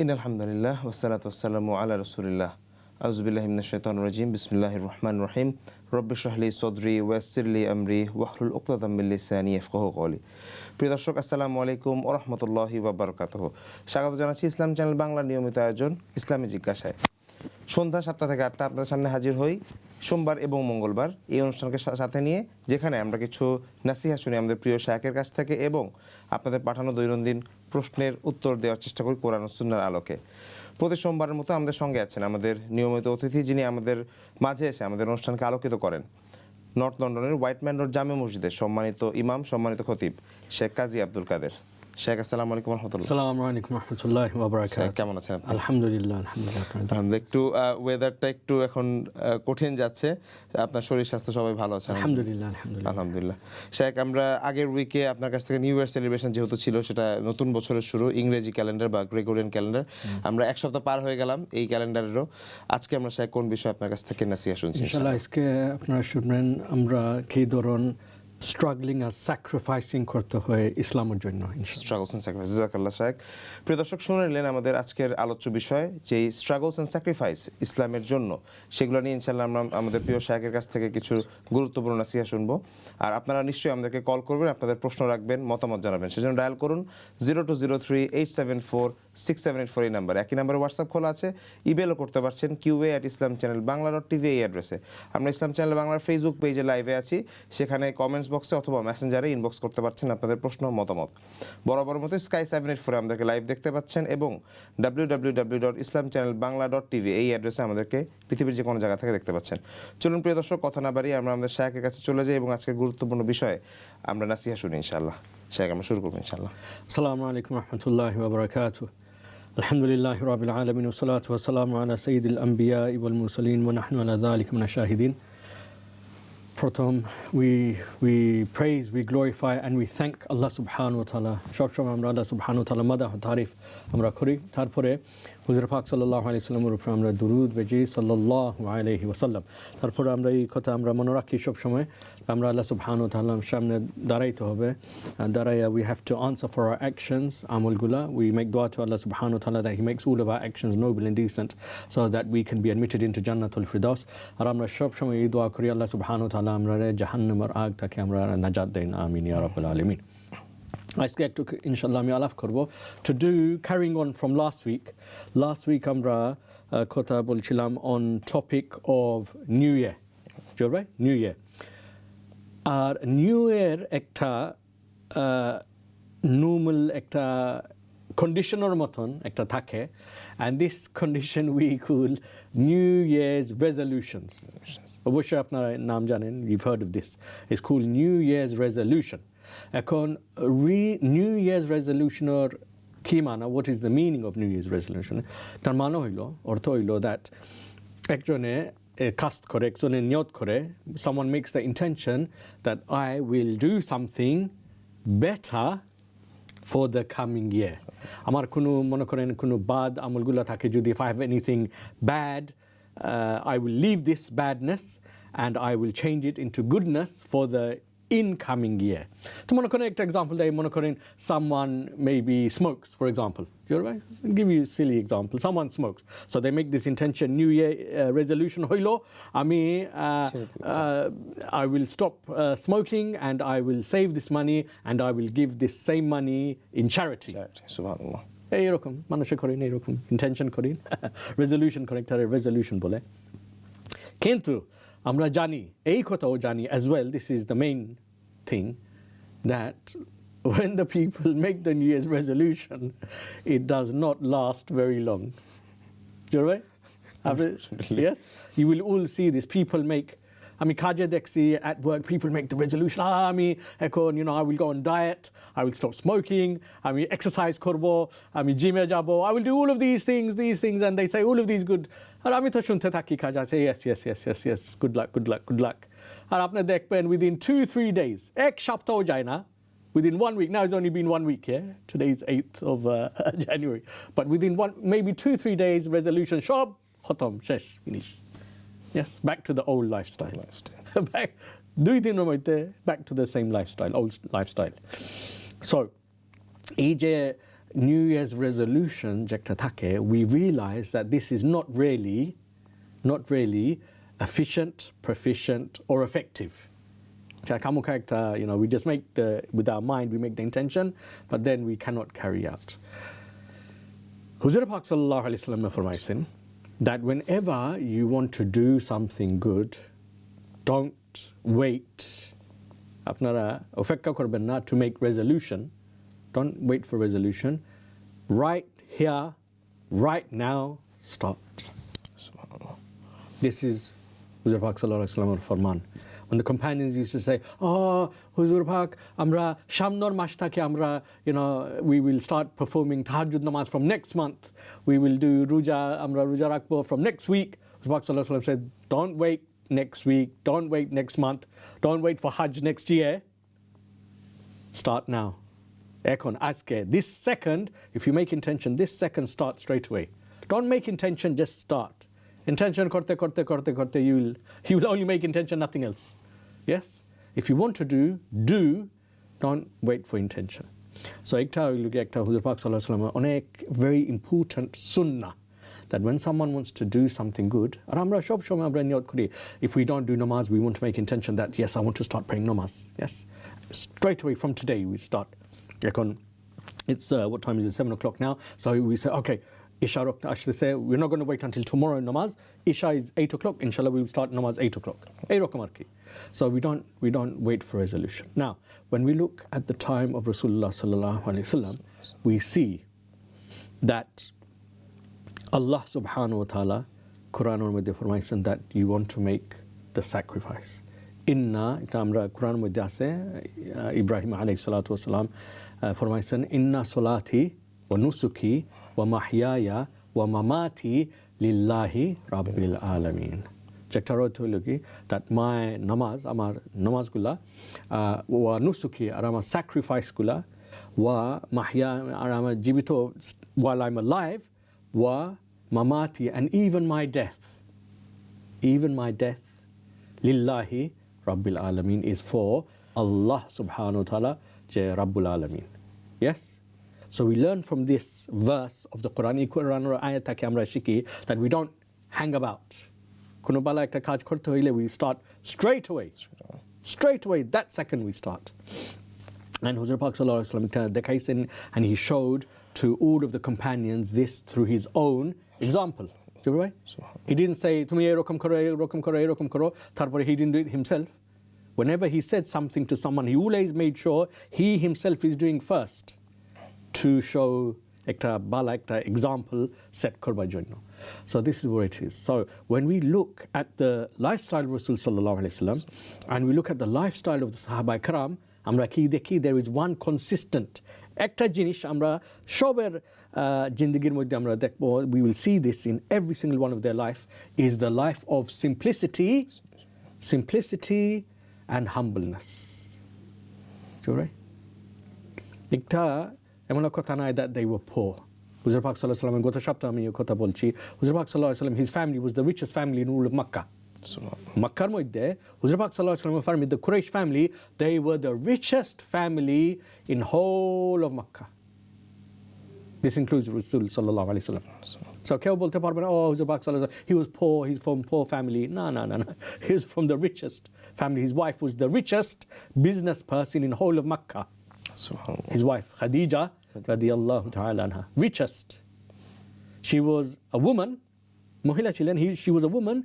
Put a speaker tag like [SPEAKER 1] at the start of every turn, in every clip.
[SPEAKER 1] ইন্নাল হামদুলিল্লাহ ওয়াসসালাতু ওয়াসসালামু আলা রাসূলিল্লাহ আউযুবিল্লাহি মিনাশ শাইতানির রাজিম বিসমিল্লাহির রহমানির রহিম রব্বি ইশরাহ লি সাদরি ওয়ায়াসসির লি আমরি ওয়াহলুল উকদাতাম মিন লিসানি ইয়াফকাহু কওলি। প্রিয় দর্শক, আসসালামু আলাইকুম ওয়া রাহমাতুল্লাহি ওয়া বারাকাতুহু। স্বাগত জানাচ্ছি ইসলাম চ্যানেল বাংলা নিয়মিত আয়োজন ইসলামী জিজ্ঞাসায়। সন্ধ্যা 7টা থেকে 8টা আপনাদের সামনে হাজির হই সোমবার এবং মঙ্গলবার এই অনুষ্ঠানকে সাথে নিয়ে, যেখানে আমরা কিছু নাসিহা শুনি আমাদের প্রিয় শায়খের কাছ থেকে এবং আপনাদের পাঠানো দৈনন্দিন প্রশ্নের উত্তর দেওয়ার চেষ্টা করি কোরআন ও সুন্নাহর আলোকে। প্রতি সোমবারের মতো আমাদের সঙ্গে আছেন আমাদের নিয়মিত অতিথি, যিনি আমাদের মাঝে এসে আমাদের অনুষ্ঠানকে আলোকিত করেন। নর্থ লন্ডনের হোয়াইটম্যান রোড জামে মসজিদের সম্মানিত ইমাম, সম্মানিত খতিব শেখ কাজী আব্দুল কাদের। শেখ, আসসালামু আলাইকুম রাহমাতুল্লাহ।
[SPEAKER 2] আসসালামু আলাইকুম রাহমাতুল্লাহি ওয়া বারাকাতুহু।
[SPEAKER 1] কেমন আছেন আপনি?
[SPEAKER 2] আলহামদুলিল্লাহ।
[SPEAKER 1] একটু ওয়েদারটা একটু এখন কঠিন যাচ্ছে, আপনার শরীর স্বাস্থ্য সবাই ভালো আছে?
[SPEAKER 2] আলহামদুলিল্লাহ।
[SPEAKER 1] আলহামদুলিল্লাহ। শেখ, আমরা আগের উইকে আপনার কাছ থেকে নিউ ইয়ার সেলিব্রেশন যেহেতু ছিল, সেটা নতুন বছরের শুরু, ইংরেজি ক্যালেন্ডার বা গ্রেগরিয়ান ক্যালেন্ডার, আমরা এক সপ্তাহ পার হয়ে গেলাম এই ক্যালেন্ডারেরও। আজকে আমরা শেখ কোন বিষয়ে আপনার কাছ থেকে নাসিহা শুনছি?
[SPEAKER 2] ইনশাআল্লাহ আজকে আপনারা শুনবেন আমরা কি ধরন স্ট্রাগলিং আর স্যাক্রিফাইসিং করতে হয় ইসলামের জন্য।
[SPEAKER 1] Struggles and sacrifice. জাযাকাল্লাহ শেখ। প্রিয় দর্শক, শুনে নিলেন আমাদের আজকের আলোচ্য বিষয়, যে স্ট্রাগলস এন্ড স্যাক্রিফাইস ইসলামের জন্য, সেগুলো নিয়ে ইনশাআল্লাহ আমরা আমাদের প্রিয় শেখের কাছ থেকে কিছু গুরুত্বপূর্ণ নাসিহা শুনবো। আর আপনারা নিশ্চয়ই আমাদেরকে কল করবেন, আপনাদের প্রশ্ন রাখবেন, মতামত জানাবেন। সেজন্য ডায়াল করুন 0203-874-6784 এই নাম্বার। একই নাম্বারে হোয়াটসঅ্যাপ খোলা আছে, ইমেলও করতে পারছেন QA@islamchannelbangla.tv এই অ্যাড্রেসে। আমরা ইসলাম চ্যানেল বাংলার ফেসবুক পেজে লাইভে আছি, সেখানে কমেন্টস বক্সে অথবা মেসেঞ্জারে ইনবক্স করতে পারছেন আপনাদের প্রশ্ন মতামত। বরাবর মতো Sky 784 আমাদেরকে লাইভ দেখতে পাচ্ছেন এবং www.islamchannelbangla.tv এই অ্যাড্রেসে আমাদেরকে পৃথিবীর যে কোনো জায়গা থেকে দেখতে পাচ্ছেন। চলুন প্রিয় দর্শক, কথা না বাড়িয়ে আমরা আমাদের শায়খের কাছে চলে যাই এবং আজকের গুরুত্বপূর্ণ বিষয়ে আমরা নাসিহা শুনি ইনশাআল্লাহ। শায়খ, আমরা শুরু করব ইনশাআল্লাহ।
[SPEAKER 2] আসসালামু আলাইকুম রাহমাতুল্লাহি ওয়া বারাকাতুহু। আলহামদুলিল্লাহি রাব্বিল আলামিন ওয়া সলাতু ওয়া সালামু আলা সাইয়্যিদিল আমবিয়া ওয়াল মুরসালিন ওয়া নাহনু আলা যালিকা মিনাশ শাহিদিন। প্রথম we praise, we glorify and we thank Allah subhanahu wa ta'ala. সবসময় আমরা আল্লাহ subhanahu wa ta'ala মাদাহ তারিফ আমরা করি। তারপরে হুজুর পাক সাল্লাল্লাহু আলাইহি ওয়াসাল্লামের উপর আমরা দুরূদ বেজি সাল্লাল্লাহু আলাইহি ওয়াসাল্লাম। তারপরে আমরা এই কথা আমরা মনে রাখি সবসময়, আমরা আল্লাহ subhanahu wa ta'alaর সামনে দাঁড়াইতে হবে। দাঁড়াইয়া we have to answer for our actions, আমলগুলা। We make dua to Allah subhanahu wa ta'ala that he makes all of our actions noble and decent so that we can be admitted into Jannatul Firdaus. আর আমরা সবসময় এই দোয়া করি, আল্লাহ subhanahu wa ta'ala আমরা জাহান্নামের আগ থেকে আমরা নাজাত দেন, আমিন ইয়া রাব্বাল আলামিন। আজকে একটু ইনশাআল্লাহ আমি আলাপ করব to do carrying on from last week আমরা কথা বলছিলাম on topic of new year, right? New year, R new year একটা নর্মাল একটা কন্ডিশনের মতন একটা থাকে, and this condition we call New Year's resolutions. অবশ্যই আপনারা নাম জানেন, you've heard of this. It's called New Year's resolution. এখন নিউ ইয়ার্স রেজলিউশনের কি মানা, what is the meaning of New Year's resolution? তার মানে হইল, অর্থ হইল that একজনে কাস্ট করে, একজনে নিয়ত করে, someone makes the intention that I will do something better for the coming year. আমার কোনো মনে করেন কোনো বাদ আমলগুলো থাকে, যদি if I have anything bad, I will leave this badness and I will change it into goodness for the incoming year. তো মনে করেন একটা এক্সাম্পল দেয়, মনে করেন someone maybe smokes, for example. Right? I'll give you a silly example. Someone smokes, so they make this intention, New Year resolution হইল আমি I will stop smoking and I will save this money and I will give this same money in charity.
[SPEAKER 1] সুবহানাল্লাহ।
[SPEAKER 2] এইরকম মানুষে করেন, এইরকম intention করেন, resolution করেন, তার রেজলিউশন বলে। কিন্তু আমরা জানি, এই কথাও জানি as well, this is the main thing, that when the people make the New Year's resolution, it does not last very long. You're right? Yes? You will all see this. People make, I mean, kaje deksi at work, people make the resolution, I will go on diet, I will stop smoking, I will exercise korbo, I will gym jabo, I will do all of these things, and they say all of these good. আর আমি তো শুনতে থাকি কাজে, say yes, good luck. আর আপনি দেখবেন within 2-3 days, এক সপ্তাহ যায় না, within 1 week, now it's only been 1 week, yeah? Today's 8th of January. But within maybe 2-3 days, resolution, সব খতম, শেষ, finish. Yes, back to the old lifestyle. Back, 2 দিনের মধ্যে back to the same lifestyle, old lifestyle. So, এই যে New Year's resolution jekta thake, we realize that this is not really efficient, proficient, or effective. We just make with our mind, we make the intention, but then we cannot carry out. Huzur Pak sallallahu alaihi wasallam farmaisen that whenever you want to do something good, don't wait. Apnara ofekka korben na to make resolution. Don't wait for resolution. Right here, right now, start. This is Huzur Pak sallallahu alaihi wasallam farman. When the companions used to say, "Oh, Huzur Pak, amra shamnor mash thake amra, we will start performing tahajjud namaz from next month. We will do amra ruja rakbo from next week." Huzur Pak sallallahu alaihi wasallam said, "Don't wait next week. Don't wait next month. Don't wait for Hajj next year. Start now. Ekon aske this second. If you make intention, this second, start straight away. Don't make intention. Just start." Intention korte, you will only make intention, nothing else. Yes? If you want to do, don't wait for intention. So ekta Huzur Pak sallallahu alaihi wasallam onek very important sunnah that when someone wants to do something good, if we don't do namaz, we want to make intention that yes, I want to start praying namaz. Yes? Straight away from today we start. It's what time is it? 7 o'clock now. So we say, okay, Isha actually say we're not going to wait until tomorrow namaz. Isha is 8 o'clock. Inshallah, we will start namaz 8 o'clock. So we don't wait for resolution. Now, when we look at the time of Rasulullah sallallahu alaihi wasallam, we see that Allah subhanahu wa ta'ala Quran মধ্যে ফরমাইছেন that you want to make the sacrifice. Inna এটা আমরা কোরআন মধ্যে আছে ইব্রাহিম আলাইহিস সালাতু ওয়াস সালাম ফরমাইছেন inna solati wa nusuki wa mahyaya wa mamati lillahi rabbil alamin. যেটা অর্থ হলো কি that my নামাজ আমার নামাজগুলা wa nusuki আর আমার sacrificeগুলা wa mahya আর আমার জীবিত while I'm alive wa mamati and even my death lillahi rabbil alamin is for Allah subhanahu wa ta'ala je rabbul alamin. Yes, so we learn from this verse of the Quran ayat take amra shiki that we don't hang about. Kono bala ekta kaj korte hoile we start straight away that second we start. And Huzur Pak sallallahu alaihi wasallam dekhaisen and he showed to all of the companions this through his own example. He didn't say tumi erokom karo tarpore he didn't do it himself. Whenever he said something to someone, he always made sure he himself is doing first to show ekta bala ekta example set korbar jonno. So this is what it is. So when we look at the lifestyle of Rasul sallallahu alaihi wasallam and we look at the lifestyle of the Sahaba Ikram, আমরা কি দেখি there is one consistent একটা জিনিস আমরা সবের জিন্দগির মধ্যে আমরা দেখব, we will see this in every single one of their life, is the life of simplicity and humbleness. Right? একটা এমন কথা নাই that they were poor. Huzur Pak sallallahu alaihi wasallam গত সপ্তাহে আমি এই কথা বলছি, Huzur Pak sallallahu alaihi wasallam his family was the richest family in all of Makkah. Makkah মধ্যে Huzur Pak sallallahu alaihi wasallam family, the Quraysh family, they were the richest family in whole of Makkah. This includes Rasul sallallahu alaihi wasallam. So কেউ বলতে পারবে না, Huzur Pak sallallahu alaihi wasallam he was poor, he's from poor family. No. He was from the richest family. His wife was the richest business person in whole of Makkah. His wife Khadija radiyallahu ta'ala anha, richest. She was a woman, মহিলা ছিলেন, she was a woman.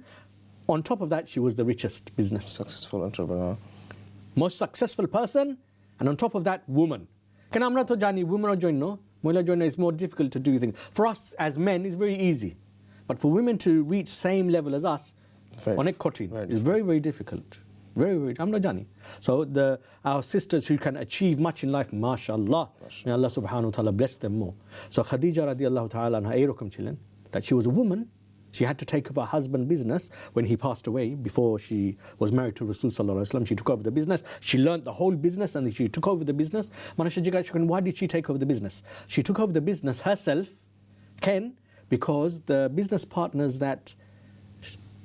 [SPEAKER 2] On top of that, she was the richest business.
[SPEAKER 1] Successful entrepreneur.
[SPEAKER 2] Most successful person, and on top of that, woman. Can আমরা তো জানি women জন্য, মহিলার জন্য is more difficult to do things. For us as men, it's very easy. But for women to reach same level as us, অনেক কঠিন. It's very, very difficult. Very, very. আমরা জানি. So our sisters who can achieve much in life, mashallah, may Allah subhanahu wa ta'ala bless them more. So Khadija radiyallahu ta'ala anha এরকম ছিলেন, that she was a woman. She had to take over her husband's business when he passed away. Before she was married to Rasul sallallahu alaihi wasallam, she took over the business. She learned the whole business and she took over the business. Manashe Jiggasha, why did she take over the business? She took over the business herself, because the business partners that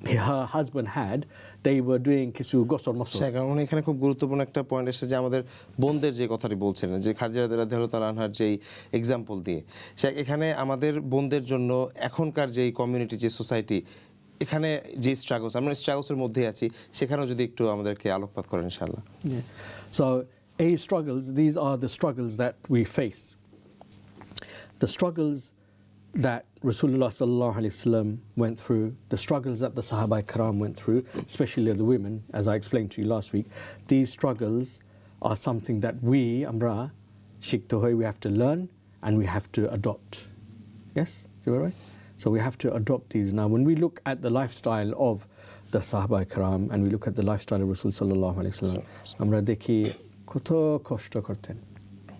[SPEAKER 2] her husband had, they were doing কিছু গোসল মোসল।
[SPEAKER 1] কারণ এখানে খুব গুরুত্বপূর্ণ একটা point এসেছে যে আমাদের বোনদের যে কথাটি বলছিলেন যে খাদিজা রাদিয়াল্লাহু তাআলা আনহার যেই এক্সাম্পল দিয়ে এখানে আমাদের বোনদের জন্য এখনকার যেই কমিউনিটি যে সোসাইটি এখানে যে স্ট্রাগলস আমরা স্ট্রাগলসের মধ্যে আছি সেখানেও যদি একটু আমাদেরকে আলোকপাত করেন ইনশাআল্লাহ।
[SPEAKER 2] So struggles, these are the struggles that we face. The struggles that Rasulullah sallallahu alaihi wasallam went through, the struggles that the Sahaba Ikram went through, especially the women, as I explained to you last week, these struggles are something that we, Amra, Sheikh Tohoy, we have to learn and we have to adopt. Yes? You were right? So we have to adopt these. Now, when we look at the lifestyle of the Sahaba Ikram and we look at the lifestyle of Rasul sallallahu alaihi wasallam, Amra dekhi koto koshto korten.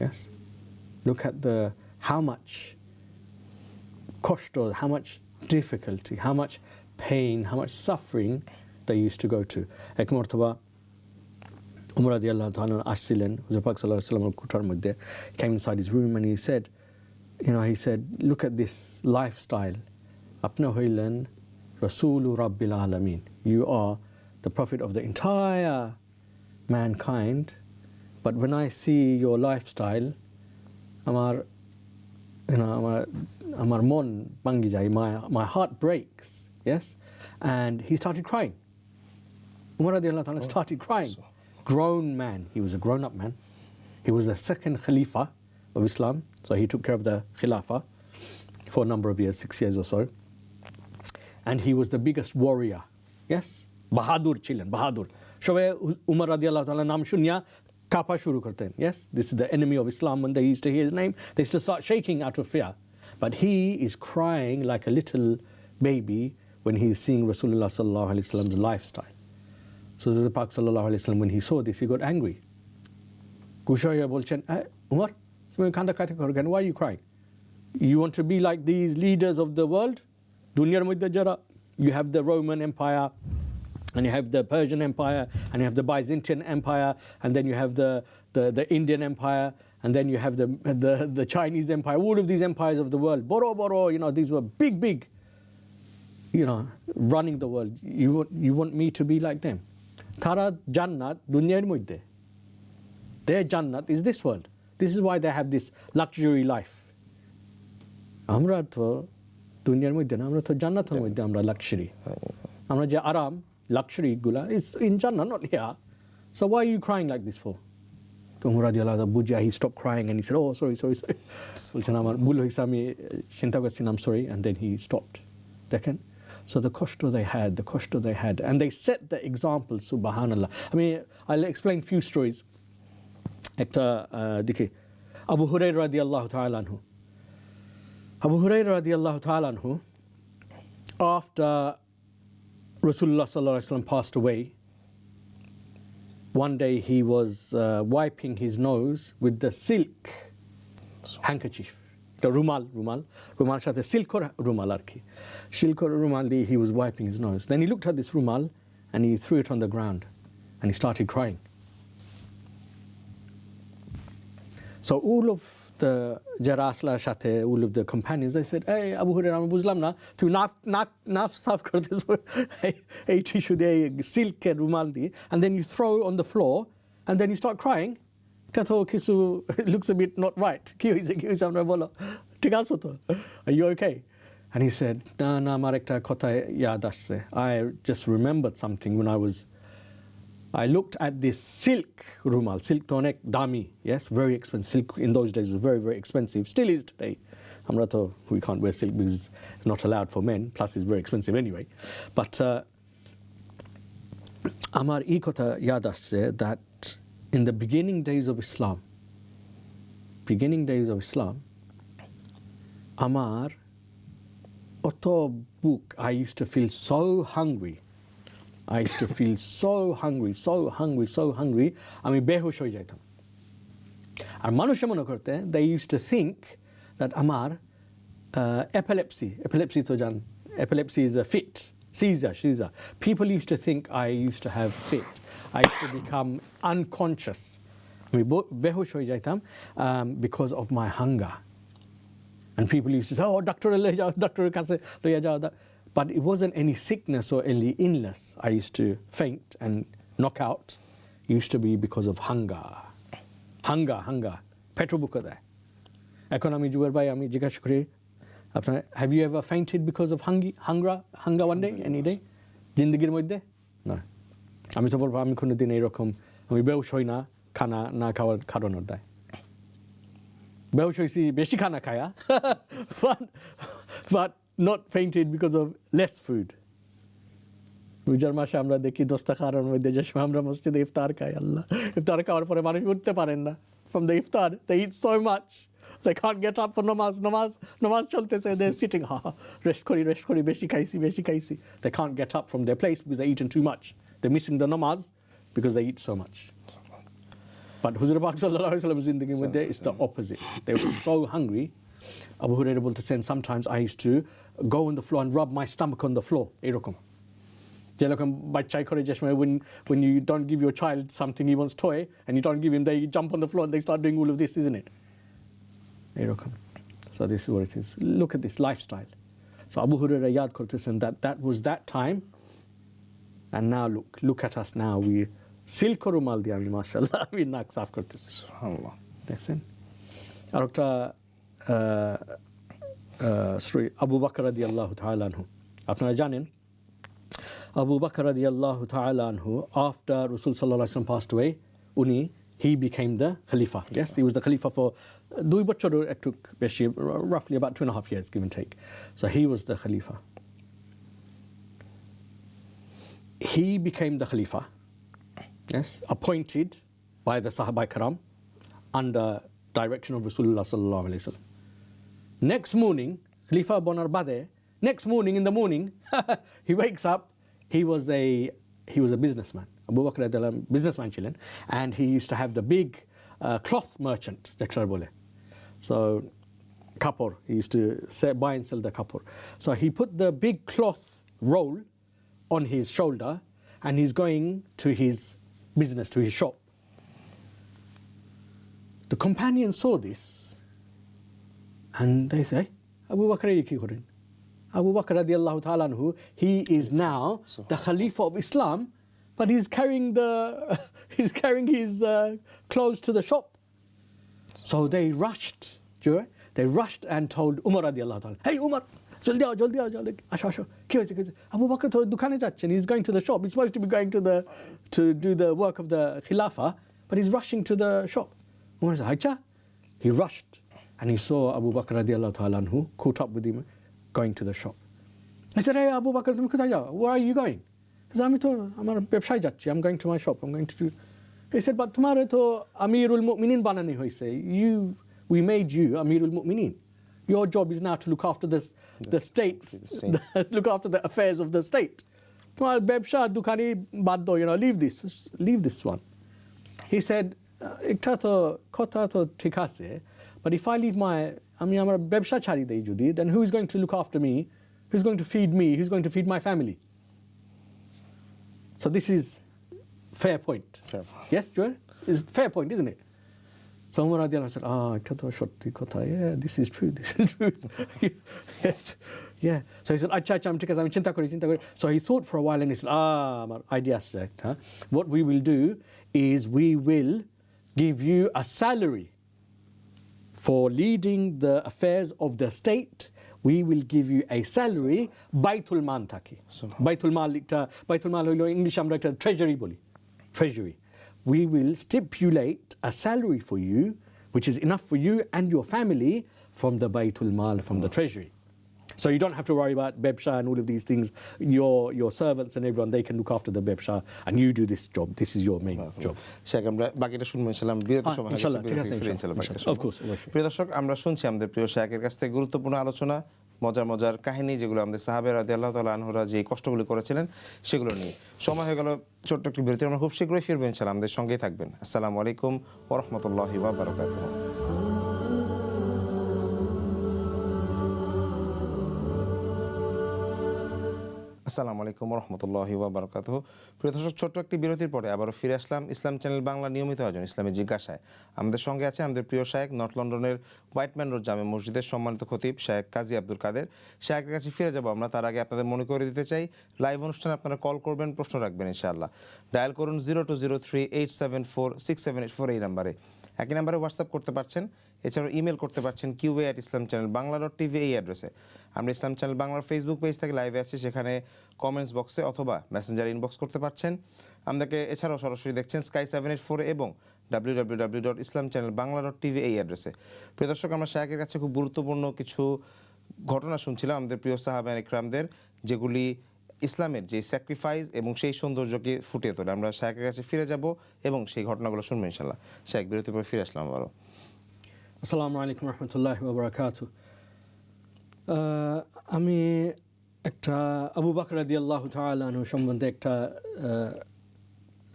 [SPEAKER 2] Yes? Look at how much koshto, how much difficulty, how much pain, how much suffering they used to go to. Ek mortaba Umar radiyallahu ta'ala ashsilen, Huzur Pak sallallahu alaihi wasallam kutar moddhe, came inside his room and he said, look at this lifestyle. Apna hoilen Rasulu Rabbil Alameen. You are the Prophet of the entire mankind, but when I see your lifestyle, আমার মন ভাঙ্গি যায়, my heart breaks, yes? And he started crying. Umar radiyallahu ta'ala started crying. Grown man, he was a grown-up man. He was the second Khalifa of Islam, so he took care of the Khilafah for a number of years, 6 years or so. And he was the biggest warrior, yes? Bahadur ছিলেন, Bahadur. সবাই Umar radiyallahu ta'ala নাম শুনিয়া কাঁপা শুরু করতেন, yes? This is the enemy of Islam. When they used to hear his name, they used to start shaking out of fear. But he is crying like a little baby when he's seeing Rasulullah sallallahu alaihi wasallam's lifestyle. So the Prophet sallallahu alaihi wasallam, when he saw this, he got angry. Kushaya bolchen, Umar, why are you crying? You want to be like these leaders of the world? Dunyar moddhe jara, you have the Roman Empire, and you have the Persian Empire, and you have the Byzantine Empire, and then you have the Indian Empire, and then you have the Chinese Empire. All of these empires of the world, boro, these were big, running the world. You want me to be like them? Tara Jannat dunyar moddhe. Their Jannat is this world. This is why they have this luxury life. Amra to dunyar moddhe na, amra to Jannator moddhe amra luxury. Amra je aram luxury gula, it's in Jannah, not here. So why are you crying like this for? To Umar radiyallahu ta'ala bujha, he stopped crying and he said, oh, sorry. Bolchen amar bhul hoyse, ami chinta korchi, I'm sorry, and then he stopped. Dekhen? So the koshto they had, and they set the example, subhanallah. I mean, I'll explain few stories. Ekta dikhe Abu Hurairah radiyallahu ta'ala anhu. Abu Hurairah radiyallahu ta'ala anhu, after Rasulullah sallallahu alaihi wasallam passed away, one day he was wiping his nose with the silk handkerchief, the rumal সাথে silkor rumal আর কি, silkor rumal দিয়ে he was wiping his nose. Then he looked at this rumal and he threw it on the ground and he started crying. So all of the Jarasla সাথে, all of the companions, they said, hey Abu Hurairah, আমি বুঝলাম না তুই নাক সাফ করতেছ এই tissue দিয়ে, সিল্কের রুমাল দিয়ে, and then you throw on the floor and then you start crying. এটা তো কিছু looks a bit not right. কি হয়েছে আমরা বলো, ঠিক আছে তো? Are you okay? And he said, না আমার একটা কথা ইয়াদ আসছে. I just remembered something when I looked at this silk rumal. Silk to onek dami, yes, very expensive. Silk in those days was very, very expensive. Still is today. Amra to, we can't wear silk because it's not allowed for men. Plus, it's very expensive anyway. But amar e kotha yad asche that in the beginning days of Islam, amar oto book, I used to feel so hungry. I used to feel so hungry. আমি বেহুশ হয়ে যেতাম। আর মানুষে মনে করতে, they used to think that আমার epilepsy তো জান, epilepsy is a fit, seizure. People used to think I used to have fit. I used to become unconscious. আমি বেহুশ হয়ে যেতাম because of my hunger. And people used to say, oh, doctor কাছে লইয়া যাও. But it wasn't any sickness or any illness. I used to faint and knock out. It used to be because of hunger. Hunger. Petro buka দেয়। এখন আমি জুয়ের ভাই আমি জিজ্ঞাসা করি আপনার have you ever fainted because of hunger one day any day জিন্দগির মধ্যে না আমি তো বলবো আমি কোনোদিন এরকম আমি বেহুশ হই না খানা না খাওয়ার কারণে দেয় বেহুশ হইছি বেশি খানা খায়া but not fainted because of less food রোজার মাসে আমরা দেখি দস্তাখানের মধ্যে যে সময় আমরা মসজিদে ইফতার খাই আল্লাহ ইফতার খাওয়ার পরে মানুষ উঠতে পারেন না from the iftar they eat so much they can't get up for namaz চলতেছে they're sitting rest করি বেশি খাইছি they can't get up from their place because they're eating too much they're missing the namaz because they eat so much but Huzur Pak sallallahu alaihi wasallam zindagi mধ্যে is the opposite they were so hungry Abu Hurairah বলতেছেন sometimes I used to go on the floor and rub my stomach on the floor এরকম যেরকম বাচ্চাই করে যে সময় when you don't give your child something he wants toy and you don't give him they jump on the floor and they start doing all of this isn't it এরকম so this is what it is look at this lifestyle so Abu Hurairah yad kortechen that was that time and now look at us now we silk rumal দিয়ে আমি মাশাআল্লাহ আমি নাক সাফ করতেছি সুবহানাল্লাহ দেখছেন আর একটা শ্রী আবু বকর রাদিয়াল্লাহু তাআলা আনহু আপনারা জানেন Abu Bakr radiyallahu ta'ala anhu, after Rasul sallallahu alaihi wasallam passed away, he became the Khalifa. Yes, he was the Khalifa for roughly about 2.5 years, give and take. So he was the Khalifa. He became the Khalifa, yes, appointed by the Sahaba Karam under direction of Rasulullah sallallahu alaihi wasallam. Next morning, Khalifa Bonar Bade, in the morning, he wakes up. He was a businessman. Abu Bakr businessman ছিলেন and he used to have the big cloth merchant যেটা বলে so kapor he used to buy and sell the kapor so he put the big cloth roll on his shoulder and he's going to his business to his shop the companions saw this and they say Abu Bakr কি karen Abu Bakr radiyallahu ta'ala anhu, he is now the Khalifa of Islam, but he's carrying his clothes to the shop. So they rushed and told Umar radiyallahu ta'ala, hey Umar, jaldi asho, ki hoyeche Abu Bakr to dukane jaচ্ছেন, he's going to the shop. He's supposed to be going to do the work of the Khilafah, but he's rushing to the shop. Umar said, Aicha. He rushed and he saw Abu Bakr radiyallahu ta'ala anhu caught up with him. Going to the shop. I said, hey Abu Bakr, তুমি কোথায় যাও? Where are you going? He said, আমি তো আমার ব্যবসায় যাচ্ছি. I'm going to my shop. I'm going to do. He said, but তোমারে তো আমিরুল মুমিনিন বানানো হয়েছে. We made you আমিরুল মুমিনিন. Your job is now to look after the state, look after the affairs of the state. তোমার ব্যবসা দোকানি বাদ দাও, leave this one. He said, এটা তো কথা তো ঠিক আছে, but if I leave আমি আমার ব্যবসা ছাড়ি দেই যদি then who is going to look after me, who's going to feed me, who's going to feed my family? So this is fair point. Yes, Joel? It's fair point, isn't it? So Umar radiyallahu said, এটা তো সত্যি কথা, yeah, this is true. Yes. Yeah. So he said, আচ্ছা আমি ঠিক আছে আমি চিন্তা করি so he thought for a while and he said, আমার idea আছে একটা, what we will do is we will give you a salary for leading the affairs of the state. We will give you a salary বাইতুল মাল থাকে বাইতুল মাল হইলো English আমরা একটা treasury we will stipulate a salary for you which is enough for you and your family from the baytul mal from the treasury so you don't have to worry about bebsha and all of these things your servants and everyone they can look after the bebsha and you do this job this is your main job
[SPEAKER 1] Sheikh আমরা বাকিটা শুনবো ইনশাআল্লাহ বিরতি সময় ইনশাআল্লাহ of course প্রিয় দর্শক আমরা শুনছি আমাদের প্রিয় শেখের কাছ থেকে গুরুত্বপূর্ণ আলোচনা মজার কাহিনী যেগুলো আমাদের সাহাবা রাদিয়াল্লাহু তাআলা আনহুরা যে কষ্টগুলো করেছিলেন সেগুলো নিয়ে সময় হয়ে গেল ছোট্ট একটি বিরতি আমরা খুব শীঘ্রই ফিরবো ইনশাআল্লাহ আমাদের সঙ্গেই থাকবেন আসসালামু আলাইকুম ওয়া রাহমাতুল্লাহি ওয়া বারাকাতুহু আসসালামু আলাইকুম রহমতুল্লাহি ওয়া বারাকাতুহু। প্রিয় দর্শক, ছোট্ট একটি বিরতির পরে আবারও ফিরে আসলাম ইসলাম চ্যানেল বাংলা নিয়মিত আয়োজন ইসলামী জিজ্ঞাসায়। আমাদের সঙ্গে আছে আমাদের প্রিয় শায়েখ, নর্থ লন্ডনের হোয়াইটম্যান রোড জামে মসজিদের সম্মানিত খতিব শায়েখ কাজী আব্দুল কাদের। শায়েখের কাছে ফিরে যাব আমরা, তার আগে আপনাদের মনে করে দিতে চাই লাইভ অনুষ্ঠানে আপনারা কল করবেন, প্রশ্ন রাখবেন ইনশাআল্লাহ। ডায়াল করুন 0203-874-6784 এই নাম্বারে। একই নাম্বারে হোয়াটসঅ্যাপ করতে পারছেন, এছাড়াও ইমেল করতে পারছেন QA@islamchannelbangla.tv এই অ্যাড্রেসে। আমরা ইসলাম চ্যানেল বাংলার ফেসবুক পেজ থেকে লাইভে আছি, সেখানে কমেন্টস বক্সে অথবা মেসেঞ্জারে ইনবক্স করতে পারছেন। আমাদেরকে এছাড়াও সরাসরি দেখছেন Sky 784 এবং www.islamchannelbangla.tv এই অ্যাড্রেসে। প্রিয় দর্শক, আমরা শায়েখের কাছে খুব গুরুত্বপূর্ণ কিছু ঘটনা শুনছিলাম আমাদের প্রিয় সাহাবায়ে ইকরামদের, যেগুলি ইসলামের যে স্যাক্রিফাইস এবং সেই সৌন্দর্যকে ফুটিয়ে তোলে। আমরা শায়েখের কাছে ফিরে যাব এবং সেই ঘটনাগুলো শুনবো ইনশাআল্লাহ। শায়েখ, বিরতির পরে ফিরে আসলাম আবারও।
[SPEAKER 2] আসসালামু আলাইকুম রহমতুল্লাহি ওয়া বারাকাতুহু। আমি একটা আবু বকর রাদিয়াল্লাহু তাআলা আনহু সম্বন্ধে একটা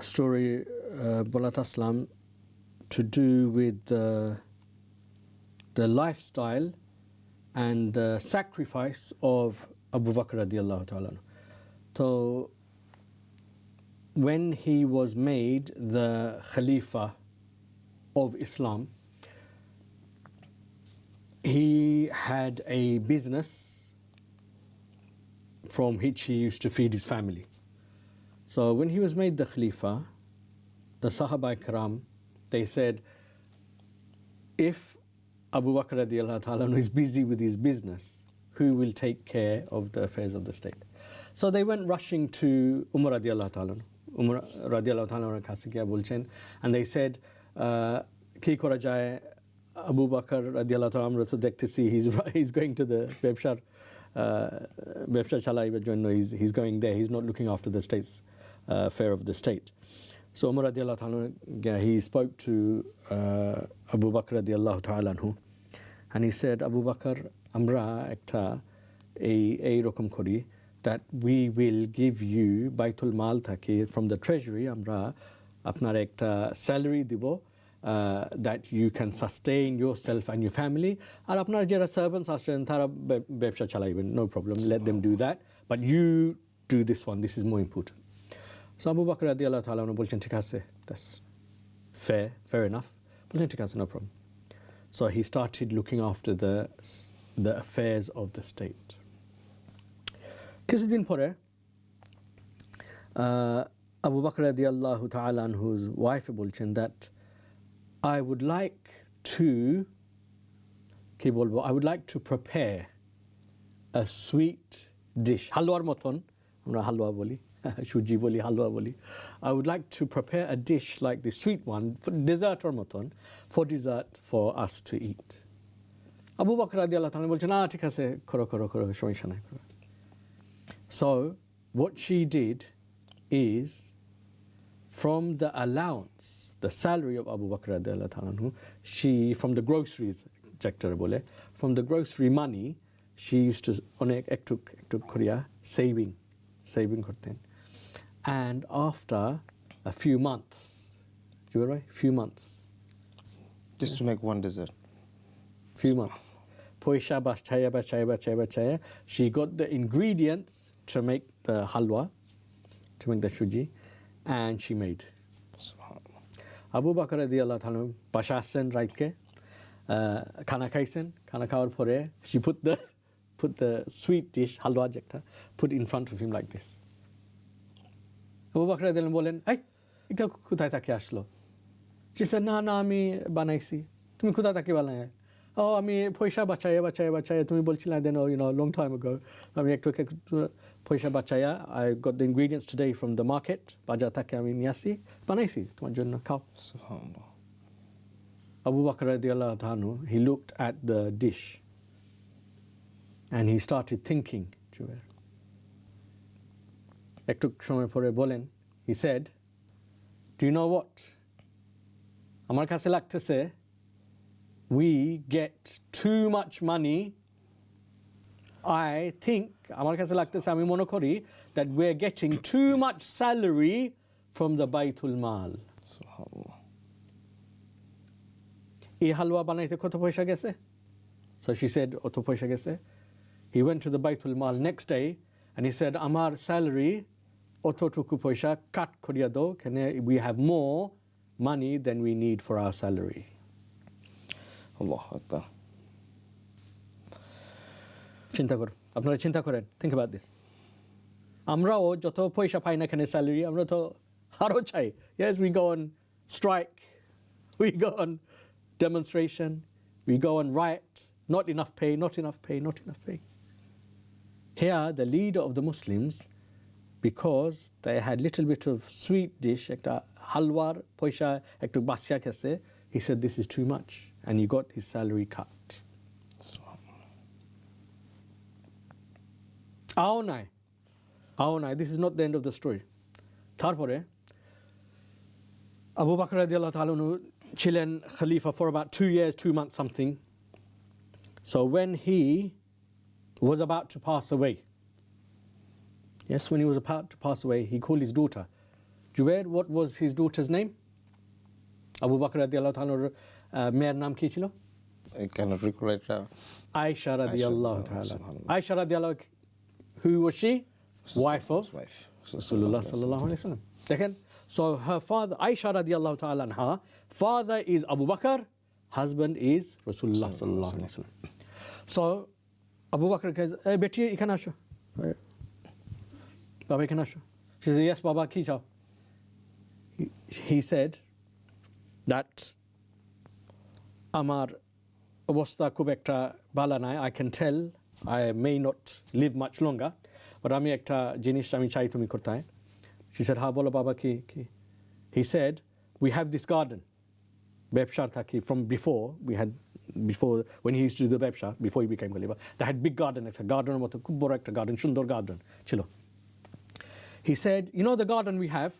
[SPEAKER 2] স্টোরি বলাতে আসলাম, to do with the lifestyle and the sacrifice of Abu Bakr radiallahu ta'ala anhu. So when he was made the Khalifa of Islam, he had a business from which he used to feed his family. So when he was made the Khalifa, the Sahaba Ikram, they said, if Abu Bakr radiallahu ta'ala anhu is busy with his business, who will take care of the affairs of the state? So they went rushing to Umar radiallahu ta'ala anhu. Umar radiallahu ta'ala anhu কাছে গিয়ে বলছেন, and they said, কি করা যায়? Abu Bakr radiallahu ta'ala আমরা তো দেখতেছি he's going to the ব্যবসা চালাইবার জন্য, he's going there, he's not looking after the state's affair of the state. So Umar radiallahu ta'ala, he spoke to Abu Bakr radiallahu ta'ala anhu, and he said, Abu Bakr, আমরা একটা এই রকম করি, that we will give you বাইতুল মাল থেকে, from the treasury আমরা আপনার একটা salary দিব, that you can sustain yourself and your family. আর আপনার যারা servants আছেন তারা ব্যবসা চালাইবেন, no problem, let them do that, but you do this one, this is more important. So Abu Bakr radiallahu ta'ala anhu বলছেন, ঠিক আছে, that's fair enough. বলছেন, ঠিক আছে, no problem. So he started looking after the affairs of the state. কিছুদিন পরে Abu Bakr radiallahu ta'ala anhu's wife বলছেন that I would like to prepare a sweet dish, হালুয়ার মতন, আমরা হালুয়া বলি, সুজি বলি, হালুয়া বলি. I would like to prepare a dish like the sweet one, dessert or মতন, for dessert for us to eat. Abu Bakr radiallahu ta'ala বলছেন, ঠিক আছে, করো, সমস্যা নাই. So what she did is, from the allowance, the salary of Abu Bakr radiallahu ta'ala anhu, she, from the groceries, from the grocery money, she used to অনেক একটু করিয়া saving করতেন. And after a few months, you were right,
[SPEAKER 1] Just to make one dessert.
[SPEAKER 2] Few months. পয়সা বাঁচায়া, she got the ingredients to make the halwa, to make the shuji, and she made. Abu Bakr radiallahu ta'ala বাসা আসছেন রাইটকে, খানা খাইছেন, খানা খাওয়ার পরে she put the sweet dish, halwa যেটা, put in front of him like this. Abu Bakr radiallahu বলেন, এটা কোথায় থেকে আসলো? She said, না আমি বানাইছি. তুমি কোথা থেকে বানায়? আমি পয়সা বাঁচায়া, তুমি বলছিলে দেন, long time ago, আমি একটু পয়সা বাঁচায়া, I got the ingredients today from the market, বাজার থেকে আমি নিয়ে আসি, বানাইছি তোমার জন্য, খাও.
[SPEAKER 1] সুবহানাল্লাহ.
[SPEAKER 2] Abu Bakr radiallahu ta'ala, he looked at the dish and he started thinking. একটু সময় পরে বলেন, he said, do you know what? আমার কাছে লাগতেছে we get too much money. I think, আমার কাছে লাগতেছে, আমি মনে করি, that we're getting too much salary from the Baitul Mal.
[SPEAKER 1] সুবহানাল্লাহ.
[SPEAKER 2] এই হালুয়া বানাইতে কত পয়সা গেছে? So she said, অত পয়সা গেছে. He went to the Baitul Mal next day and he said, "Amar salary, ototuku poisha cut koriya do. We have more money than we need for our salary."
[SPEAKER 1] Allahu Akbar.
[SPEAKER 2] চিন্তা করুন, আপনারা চিন্তা করেন, think about this. আমরাও যত পয়সা পাই না এখানে স্যালারি, আমরা তো আরও চাই। Yes, we go on strike, we go on demonstration, we go on riot, not enough pay, not enough pay, not enough pay. Here, the leader of the Muslims, because they had little bit of sweet dish, একটা হালওয়ার পয়সা একটু Basia খেছে, he said this is too much, and he got his salary cut. আও নাই, this is not the end of the story. তারপরে Abu Bakr radiallahu ta'ala anhu ছিলেন Khalifa for about 2 years, 2 months something. So when he was about to pass away, yes, when he was about to pass away, he called his daughter. Jubair, what was his daughter's name? Abu Bakr radiallahu ta'ala মেয়ের নাম কি ছিল?
[SPEAKER 1] I cannot recall it now.
[SPEAKER 2] Aisha radiallahu ta'ala. Aisha radiallahu, who was she? Wife of Rasulullah sallallahu alaihi wasallam. Second, so her father, Aisha radiallahu ta'ala anha, father is Abu Bakr, husband is Rasulullah sallallahu alaihi wasallam. So Abu Bakr says, "Hey, beti, ekhane asho." Baba, ekhane asho. She said, "Yes, Baba, ki chao?" He said that আমার অবস্থা খুব একটা ভালো নাই, I can tell I may not live much longer, but আমি একটা জিনিস আমি চাই তুমি করতে হয়। She said, হ্যাঁ বলো বাবা, কি? He said, we have this garden, ব্যবসার থাকি, from before when he used to do the ব্যবসা, before he became Khalifa, they had big garden, একটা গার্ডেনের মতো খুব বড় একটা গার্ডেন, সুন্দর গার্ডেন ছিল। He said, you know the garden we have,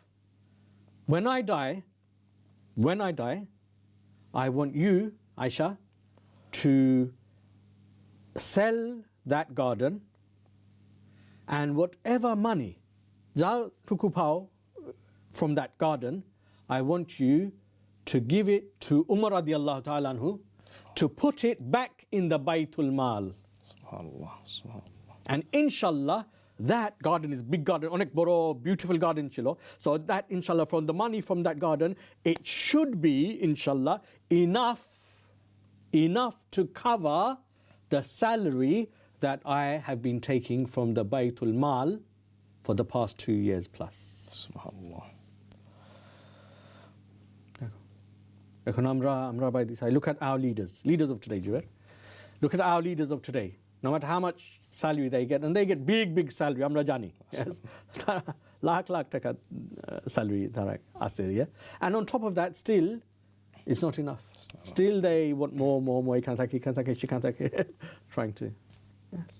[SPEAKER 2] when I die, I want you, Aisha, to sell that garden, and whatever money যা টুকু পাও from that garden, I want you to give it to Umar radiallahu ta'ala anhu to put it back in the Baytul Mal.
[SPEAKER 1] Subhanallah, subhanallah.
[SPEAKER 2] And inshallah, that garden is big garden, অনেক বড় beautiful garden ছিল. So that inshallah, from the money from that garden, it should be inshallah enough to cover the salary that I have been taking from the Baytul Mal for the past 2 years plus.
[SPEAKER 1] Subhanallah.
[SPEAKER 2] এখন আমরা by this, I look at our leaders of today, Jubair. Look at our leaders of today. No matter how much salary they get, and they get big salary, আমরা জানি, yes, lakh টাকা salary তারা আসে, yeah, and on top of that, still it's not enough. Still they want more, এখান থেকে সেখান থেকে trying to, yes.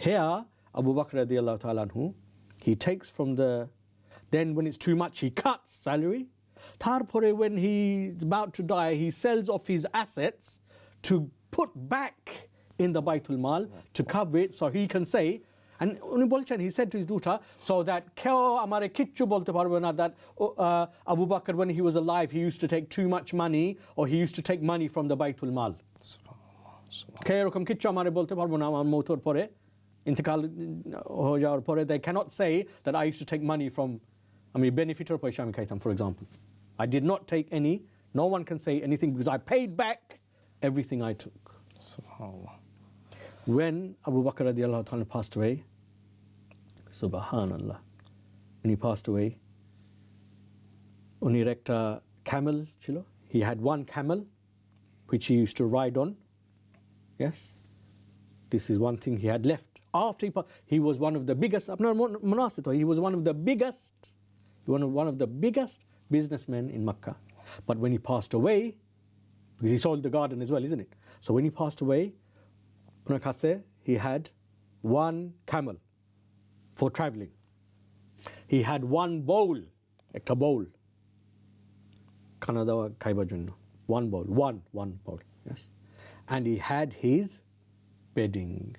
[SPEAKER 2] Here Abu Bakr radiallahu ta'ala anhu, he takes from then when it's too much, he cuts salary. তারপরে when he's about to die, he sells off his assets to put back in the Baytul Mal to cover it, so he can say, and উনি বলছেন, he said to his daughter, so that কেউ আমারে কিচ্ছু বলতে পারবে না that Abu Bakr, when he was alive, he used to take too much money, or he used to take money from the Baytul Mal. কেউ এরকম কিচ্ছু আমারে বলতে পারবে না আমার মৌতের পরে, ইন্তেকাল হয়ে যাওয়ার পরে, they cannot say that I used to take money from, আমি বেনিফিটের পয়সা আমি খাইতাম, for example. I did not take any. No one can say anything because I paid back everything I took.
[SPEAKER 1] Subhanallah.
[SPEAKER 2] When Abu Bakr radiallahu ta'ala passed away, Subhanallah, when he passed away, unir ekta camel chilo. He had one camel which he used to ride on. Yes, this is one thing he had left. After he was one of the biggest, he was one of the biggest businessmen in Makkah. But when he passed away, because he sold the garden as well, isn't it? So when he passed away, he had one camel for traveling. He had one bowl, ekta bowl. Khana dawa khaibar jonno. One bowl, yes. And he had his bedding.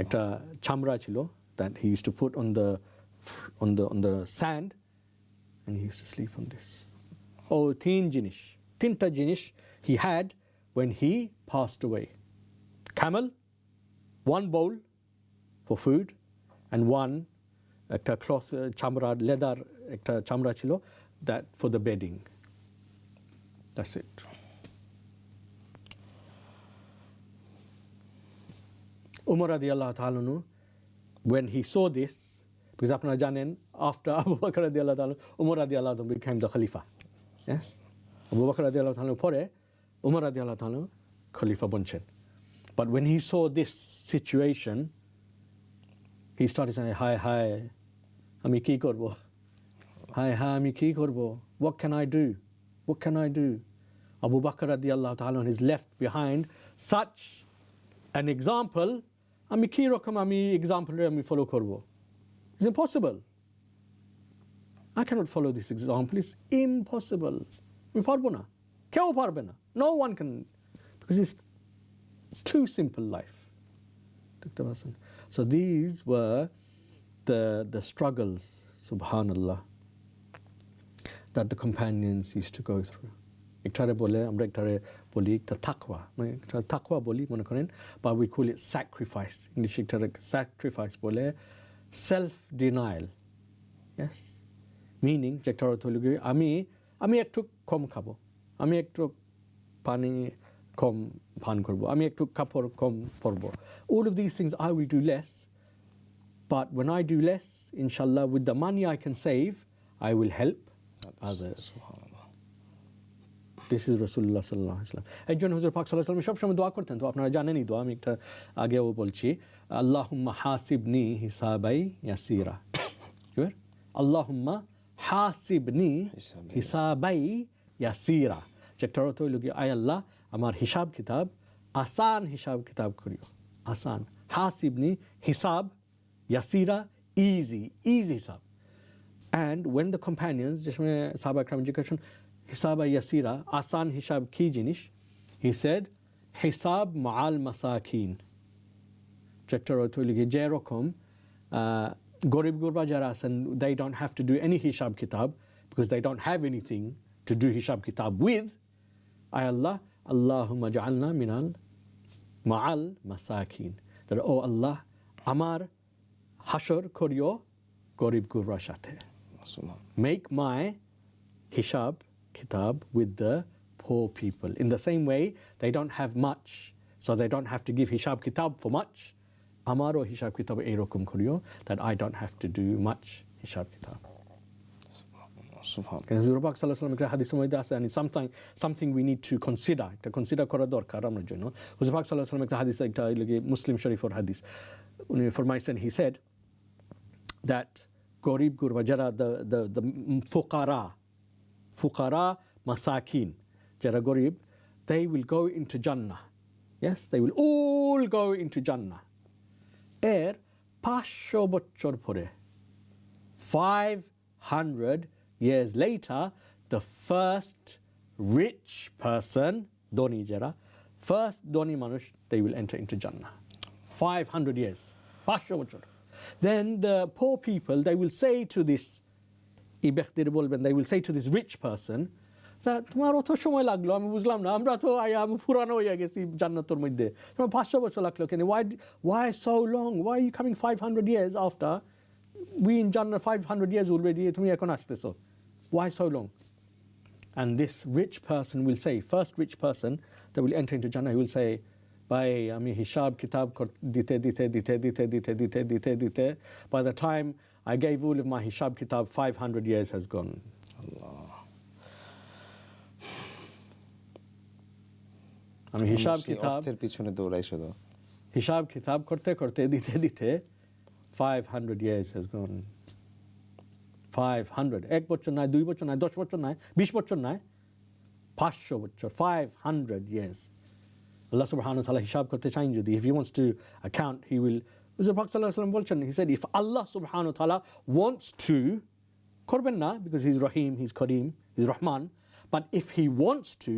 [SPEAKER 2] Ekta chamra chilo that he used to put on the sand, and he used to sleep on this. Oh, tinta jinish he had when he passed away. Camel, one bowl for food, and one একটা cloth চামড়া leather একটা চামড়া ছিল that for the bedding. That's it. Umar radiyallahu ta'ala anhu, when he saw this, because আপনারা জানেন after Abu Bakr radiyallahu ta'ala, Umar radiyallahu ta'ala became the Khalifa. Yes? Abu Bakr radiyallahu ta'ala পরে Umar radiyallahu ta'ala Khalifa বনছেন. But when he saw this situation, he started saying, hi, আমি কি করব? Hi, আমি কি করব? What can I do? What can I do? Abu Bakr radiyallahu ta'ala is left behind such an example. আমি কি রকম আমি example আমি follow করব? It's impossible. I cannot follow this example. It's impossible. আমি পারবো না। কেউ পারবে না। No one can, because it's too simple life. So these were the struggles, subhanallah, that the companions used to go through. একটারে বলে আমরা একটারে বলি একটা তাকওয়া, মানে একটা তাকওয়া বলি মনে করেন, but we call it sacrifice. ইংলিশে একটারে sacrifice বলে self denial. Yes, meaning যে একটা অর্থ হলো আমি একটু কম খাবো, আমি একটু পানি কম পান করব, আমি একটু কাপড় কম পরবো. All of these things I will do less, but when I do less, inshallah, with the money I can save, I will help others. This is Rasulullah sallallahu alaihi wasallam. একজন হুজুর পাক সাল্লাল্লাহু আলাইহি ওয়াসাল্লাম সবসময় দোয়া করতেন, তো আপনারা জানেনই দোয়া, আমি একটা আগেও বলছি, আল্লাহুম্মা হাসিবনি হিসাবাই ইয়াসিরা. আল্লাহুম্মা হাসিবনি হিসাবাই ইয়াসিরা, যেটা অর্থ হইল কি, আয় আল্লাহ আমার হিসাব কিতাব আসান হিসাব কিতাব করিও, আসান. হাসিবনি হিসাব, ইয়াসিরা easy হিসাব. And when the companions, যে সময় সাহাবা একরাম জিজ্ঞেস করেন হিসাবা ইয়াসিরা, আসান হিসাব কি জিনিস, he said হিসাব মাআল মাসাকিন, যেটার অর্থ হইল কি, যেরকম গরিব গুরবা যারা আছেন, they don't have to do any হিসাব কিতাব because they don't have anything to do হিসাব কিতাব with. Ay Allah, Allahumma ja'alna minal ma'al masakin. That, oh Allah, আমার হাসর করিও গরিব গুরবার সাথে. Make my hisab kitab with the poor people. In the same way, they don't have much, so they don't have to give hisab kitab for much. আমারও হিসাব কিতাব এইরকম করিও, that I don't have to do much হিসাব কিতাব. হুজুর পাক সাল্লাল্লাহু আলাইহি ওয়াসাল্লাম একটা হাদিসের মধ্যে আছে, and something we need to consider, এটা কনসিডার করা দরকার আমার জন্য. হুজুর পাক সাল্লাল্লাহু আলাইহি ওয়াসাল্লাম একটা হাদিস, একটা মুসলিম শরীফের হাদিস, উনি ফরমাইছেন, he said that গরিব গুরবা যারা the fuqara masakin, যারা গরিব, they will go into Jannah. Yes, they will all go into Jannah. এর 500 বছর পরে, 500 years later, the first rich person, ধনী যারা, first ধনী মানুষ, they will enter into Jannah. 500 years, 500 বছর. Then the poor people, they will say to this, ইবেখদের বলবেন, they will say to this rich person, that তোমার অত সময় লাগলো, আমি বুঝলাম না, আমরা তো আমি পুরানো হয়ে গেছি জান্নাতের মধ্যে, তোমার 500 বছর লাগলো কেন? Why so long? Why are you coming 500 years after? We in Jannah 500 years already, তুমি এখন আসতেছো. Why so long? And this rich person will say, first rich person that will enter into Jannah, he will say, ভাই আমি হিসাব কিতাব দিতে by the time I gave all of my হিসাব কিতাব, 500 years has gone. Allah. আমি হিসাব কিতাব
[SPEAKER 1] অর্থের পিছনে দৌড়াই শুধু,
[SPEAKER 2] হিসাব কিতাব করতে দিতে 500 years has gone. 500, 1 বছর নয়, 2 বছর নয়, 10 বছর নয়, 20 বছর নয়, 500 বছর, 500 years. Allah subhanahu wa ta'ala হিসাব করতে চান যদি, if he wants to account, he will. Rasul Pak sallallahu alaihi wasallam বলছেন, he said, if Allah subhanahu wa ta'ala wants to, করবেন না, because he's Rahim, he's Kareem, he's Rahman, but if he wants to,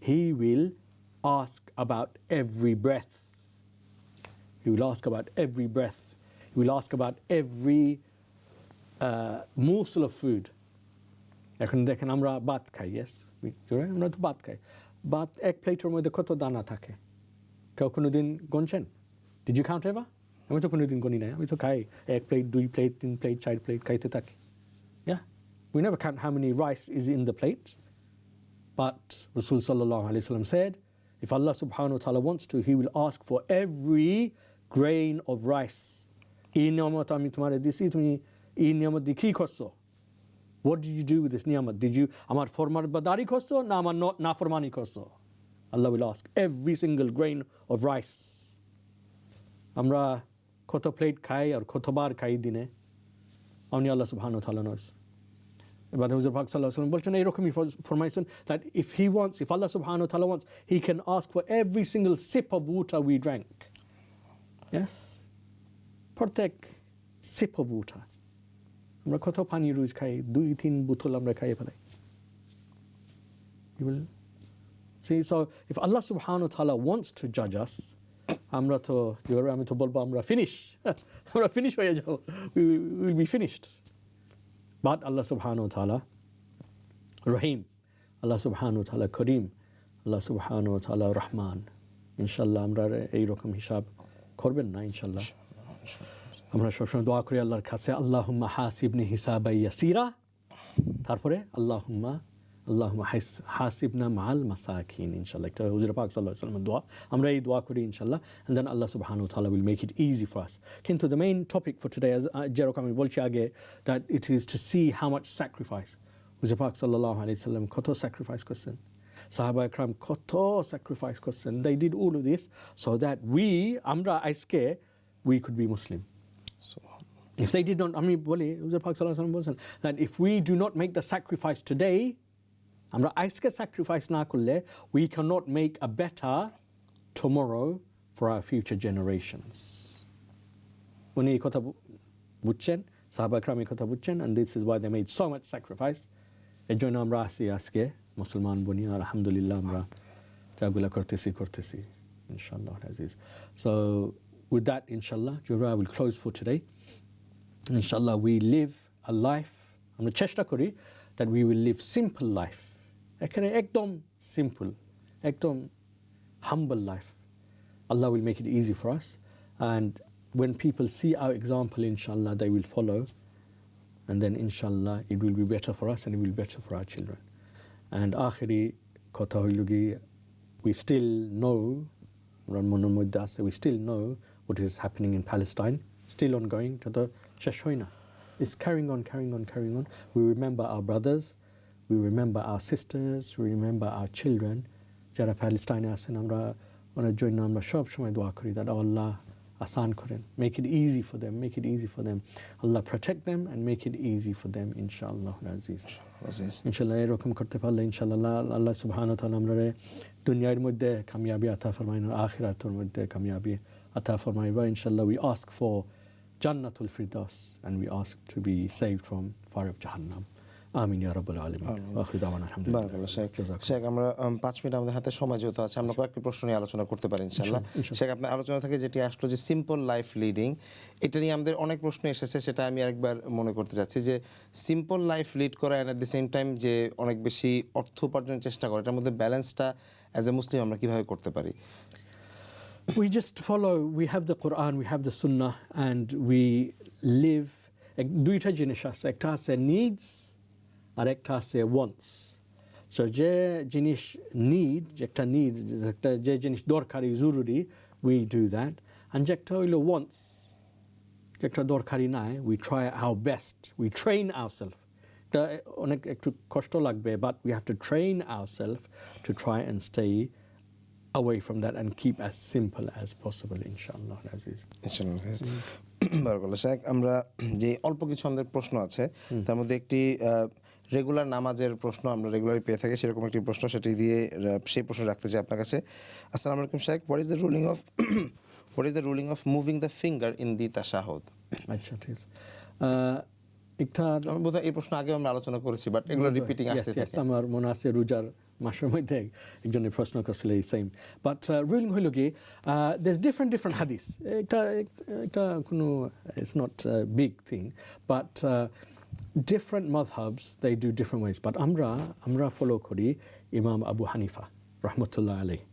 [SPEAKER 2] he will ask about every breath. He will ask about every breath. He will ask about every morsel of food. এখন দেখেন আমরা ভাত খাই, yes, আমরা তো ভাত খাই, ভাত এক প্লেটের মধ্যে কত দানা থাকে? কেউ কোনোদিন গুনছেন? Did you count ever? আমি তো কোনোদিন গণি নাই, আমি তো খাই 1 প্লেট 2 প্লেট 3 প্লেট 4 প্লেট খাইতে থাকি। Yeah, we never count how many rice is in the plate. But Rasul sallallahu alaihi wasallam said, if Allah subhanahu wa ta'ala wants to, He will ask for every grain of rice. এই নিয়ামত আমি তোমারে দিছি, তুমি এই নিয়ামত দিয়ে কি করছো? What did you do with this niyamat? Did you আমার ফরমানবাদারি করছো না আমার নাফরমানি করছো? Allah will ask every single grain of rice. আমরা কত প্লেট খাই আর কতবার খাই দিনে, only Allah subhanahu wa ta'ala knows. But হুজুর পাক সাল্লাল্লাহু আলাইহি ওয়াসাল্লাম বলছেন এইরকমই ফরমাইছেন that if Allah subhanahu wa ta'ala wants, He can ask for every single sip of water we drank. Yes, প্রত্যেক sip of water. আমরা কত পানি রোজ খাই, 2-3 বোতল আমরা খাইয়ে ফেলাই। You will see, so if Allah subhanahu wa ta'ala wants to judge us, আমরা তো আমি তো বলবো আমরা finish হয়ে যাবো, we will be finished. But Allah subhanahu wa ta'ala Rahim, Allah subhanahu wa ta'ala Kareem, Allah subhanahu wa ta'ala Rahman. Inshallah আমরা এইরকম হিসাব করবেন না ইনশাল্লাহ। আমরা সবসময় দোয়া করি আল্লাহর কাছে, আল্লাহুম্মা হাসিবনি হিসাবাই ইয়াসিরা, তারপরে আল্লাহুম্মা হাসিবনা মাআল মাসাকিন। ইনশাল্লাহ একটা হুজুর পাক সাল্লাল্লাহু আলাইহি ওয়াসাল্লামের দোয়া, আমরা এই দোয়া করি ইনশাল্লাহ, and then Allah subhanahu wa ta'ala will make it easy for us. কিন্তু the main topic for today, as যেরকম আমি বলছি আগে, that it is to see how much sacrifice হুজুর পাক সাল্লাল্লাহু আলাইহি ওয়াসাল্লাম কত sacrifice করছেন, সাহাবা একরাম কত sacrifice করছেন। They did all of this so that আমরা আজকে we could be Muslim. If they did not, আমি বলি হুজুর পাক সাল্লাল্লাহু আলাইহি ওয়াসাল্লাম বলেছেন that if we do not make the sacrifice today, আমরা আজকে sacrifice না করলে, we cannot make a better tomorrow for our future generations. উনি এই কথা বুঝছেন, সাহাবা একরাম এই কথা বুঝছেন, and this is why they made so much sacrifice. এর জন্য আমরা আসি আজকে মুসলমান বনি, আর আলহামদুলিল্লাহ আমরা যাগুলা করতেছি ইনশাআল্লাহ Aziz. So with that, inshallah, I will close for today. Inshallah, we live a life, আমরা চেষ্টা করি that we will live simple life. এখানে একদম simple, একদম humble life. Allah will make it easy for us, and when people see our example, inshallah, they will follow, and then inshallah it will be better for us and it will be better for our children. And আখেরি কথা হইল কি, we still know, we still know what is happening in Palestine, still ongoing, শেষ হয় না. It's carrying on. We remember our brothers, we remember our sisters, we remember our children যারা প্যালেস্টাইনে আছেন। আমরা ওনার জন্য আমরা সব সময় দোয়া করি that Allah আসান করেন, make it easy for them, Allah protect them and make it easy for them, inshallah aziz. ইনশাআল্লাহ এরকম করতে পারলে ইনশাআল্লাহ আল্লাহ সুবহানাহু ওয়া তাআলা আমাদের দুনিয়ার মধ্যে কামিয়াবি আতা ফরমাইন, আখিরাতের মধ্যে কামিয়াবি আতা ফরমাইবা ইনশাআল্লাহ। We ask for Jannatul Firdaus and we ask to be saved from fire of Jahannam. আমিন ইয়া রাব্বাল আলামিন। আখির দাওয়ানা আলহামদুলিল্লাহ।
[SPEAKER 1] বারাকাল্লাহ শেখ, আমরা 5 মিনিট আমাদের হাতে সময় যেহেতু আছে, আমরা কয়েকটি প্রশ্ন নিয়ে আলোচনা করতে পারি ইনশাআল্লাহ। শেখ, আপনার আলোচনা থেকে যেটি আসলো যে সিম্পল লাইফ লিডিং, এটা নিয়ে আমাদের অনেক প্রশ্ন এসেছে, সেটা আমি আরেকবার মনে করতে চাচ্ছি যে সিম্পল লাইফ লিড করা and at the same time যে অনেক বেশি অর্থ উপার্জনের চেষ্টা করা, এটার মধ্যে ব্যালেন্সটা অ্যাজ এ মুসলিম আমরা কিভাবে করতে পারি?
[SPEAKER 2] We just follow, we have the Quran, we have the Sunnah, and we live. দুইটা জিনিস আছে, একটা আছে needs আর একটা আছে wants. So যে জিনিস যে জিনিস দরকারি জরুরি, we do that, and যেটা হইলো wants, যেটা দরকারি নাই, we try our best, we train ourselves. এটা অনেক একটু কষ্ট লাগবে, but we have to train ourselves to try and stay away from that and keep as simple as possible, inshallah aziz.
[SPEAKER 1] বারাকাল্লাহ Sheikh, আমরা যে অল্প কিছু আমাদের প্রশ্ন আছে তার মধ্যে একটি রেগুলার নামাজের প্রশ্ন আমরা রেগুলারই পেয়ে থাকি, সেরকম একটি প্রশ্ন, সেটি দিয়ে সেই প্রশ্ন রাখতে চাই আপনার কাছে। আসসালামু আলাইকুম Sheikh, what is the ruling of moving the finger in the tashahhud?
[SPEAKER 2] আচ্ছা, ঠিক আছে। একটা
[SPEAKER 1] আমি বোধহয় এই প্রশ্ন আগে আমরা আলোচনা করেছি, বাট এগুলো রিপিটিং আসতে থাকে।
[SPEAKER 2] আমার মনে আছে রোজার মাসের মধ্যে একজনের প্রশ্ন করছিল এই সেম, বাট রুলিং হইল কি, there's different hadith, এটা কোনো it's not a big thing, but different madhabs they do different ways, but আমরা ফলো করি ইমাম আবু হানিফা রহমতুল্লাহ আলাইহি,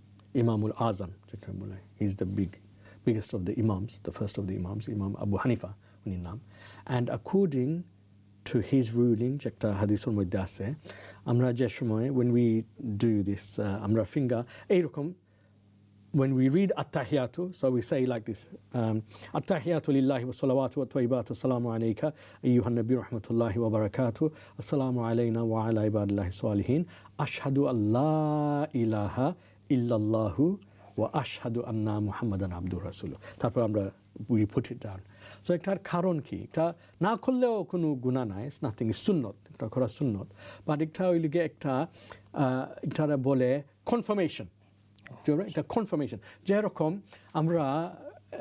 [SPEAKER 2] ইমামুল আজম যেটা বলে, he's the biggest of the Imams, the first of the Imams, Imam Abu Hanifa উনির নাম, and according to his ruling একটা হাদিসের মধ্যে আছে আমরা যে সময় when we do this আমরা finger এইরকম when we read at-tahiyatu, so we say like this, at-tahiyatu lillahi wa salawatu wa tayyibatu assalamu alayka ayyuhan nabiy rahmatullahi wa barakatuh assalamu alayna wa ala ibadillahi salihin ashhadu an la ilaha illallahu wa ashhadu anna muhammadan abdur rasul. তারপর আমরা we put it down. So এটার কারণ কি, এটা না করলেও কোনো গুনাহ নাই, it's nothing, it's সুন্নত, এটা করা সুন্নত, বাট এটা হইলে গিয়ে একটা বলে confirmation, এটা confirmation, যেরকম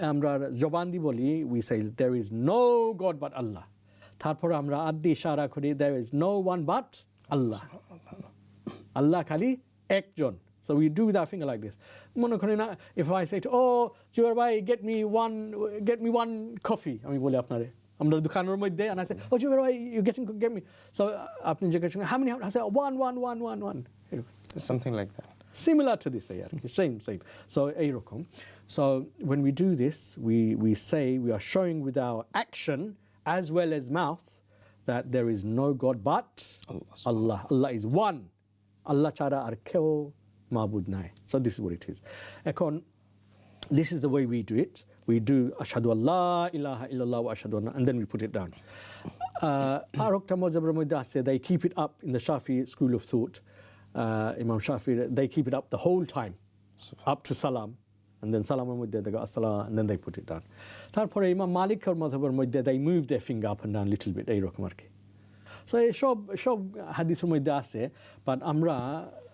[SPEAKER 2] আমরা জবান দিয়ে বলি we say there is no God but Allah, তারপর আমরা আদি ইশারা করি there is no one but Allah, আল্লাহ খালি একজন. So we do with our finger like this. মনে করি না, if I say to, oh Jubbar bhai get me one coffee, আমি বলি আপনারে আমরা দোকানের মধ্যে, and I say oh Jubbar bhai you get me, so আপনি জিজ্ঞেস করেন how many, I say one,
[SPEAKER 1] something like that,
[SPEAKER 2] similar to this same. So এইরকম. So when we do this we say, we are showing with our action as well as mouth that there is no God but Allah is one, Allah ছাড়া আর কেউ মাবুদ নাই. So this is what it is. এখন this is the way we do it. We do ashhadu an la ilaha illallah wa ashhadu anna, and then we put it down. আর একটা মজহাবের মধ্যে আছে, they keep it up in the Shafi school of thought, Imam Shafi, they keep it up the whole time up to salam, and then salaমের মধ্যে they go আসসালাম, and then they put it down. তারপরে ইমাম মালিকের মজহাবের মধ্যে they move their finger up and down little bit, এইরকম আর কি. So সব হাদিসের মধ্যে আছে, বাট আমরা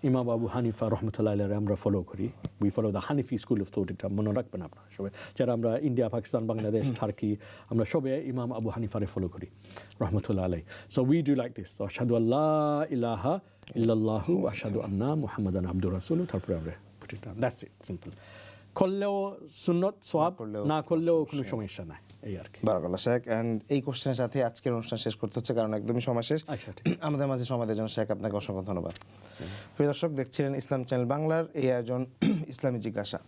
[SPEAKER 2] ইমাম আবু হানিফা রহমতুল্লাহ আলাইহি আমরা ফলো করি, we follow the Hanifi school of thought, এটা মনে রাখবেন আপনারা সবাই যারা আমরা ইন্ডিয়া, পাকিস্তান, বাংলাদেশ, টার্কি, আমরা সবাই ইমাম আবু হানিফারে ফলো করি রহমতুল্লাহ আলাইহি. So we do like this, আশহাদু আল্লা ইলাহা ইল্লাল্লাহু ওয়া আশহাদু আন্না মুহাম্মাদান আবদুর রাসূল, তারপরে আমরা put it down, that's it, simple. করলেও সুন্নত সওয়াব, না করলেও কোনো সমস্যা নাই, এই আর কি.
[SPEAKER 1] বারাকাল্লাহ শেখ, এন্ড এই কোশ্চেনের সাথে আজকের অনুষ্ঠান শেষ করতে হচ্ছে, কারণ একদমই সময় শেষ. আমাদের মাঝে সময় দেওয়ার জন্য শেখ আপনাকে অসংখ্য ধন্যবাদ. প্রিয় দর্শক, দেখছিলেন ইসলাম চ্যানেল বাংলার এই আয়োজন ইসলামী জিজ্ঞাসা.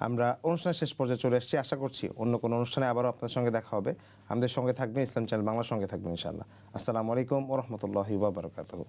[SPEAKER 1] আমরা অনুষ্ঠানের শেষ পর্যায়ে চলে এসেছি, আশা করছি অন্য কোনো অনুষ্ঠানে আবারও আপনাদের সঙ্গে দেখা হবে. আমাদের সঙ্গে থাকবেন, ইসলাম চ্যানেল বাংলার সঙ্গে থাকবেন ইনশাআল্লাহ. আসসালামু আলাইকুম ওয়া রাহমাতুল্লাহি ওয়া বারাকাতুহু.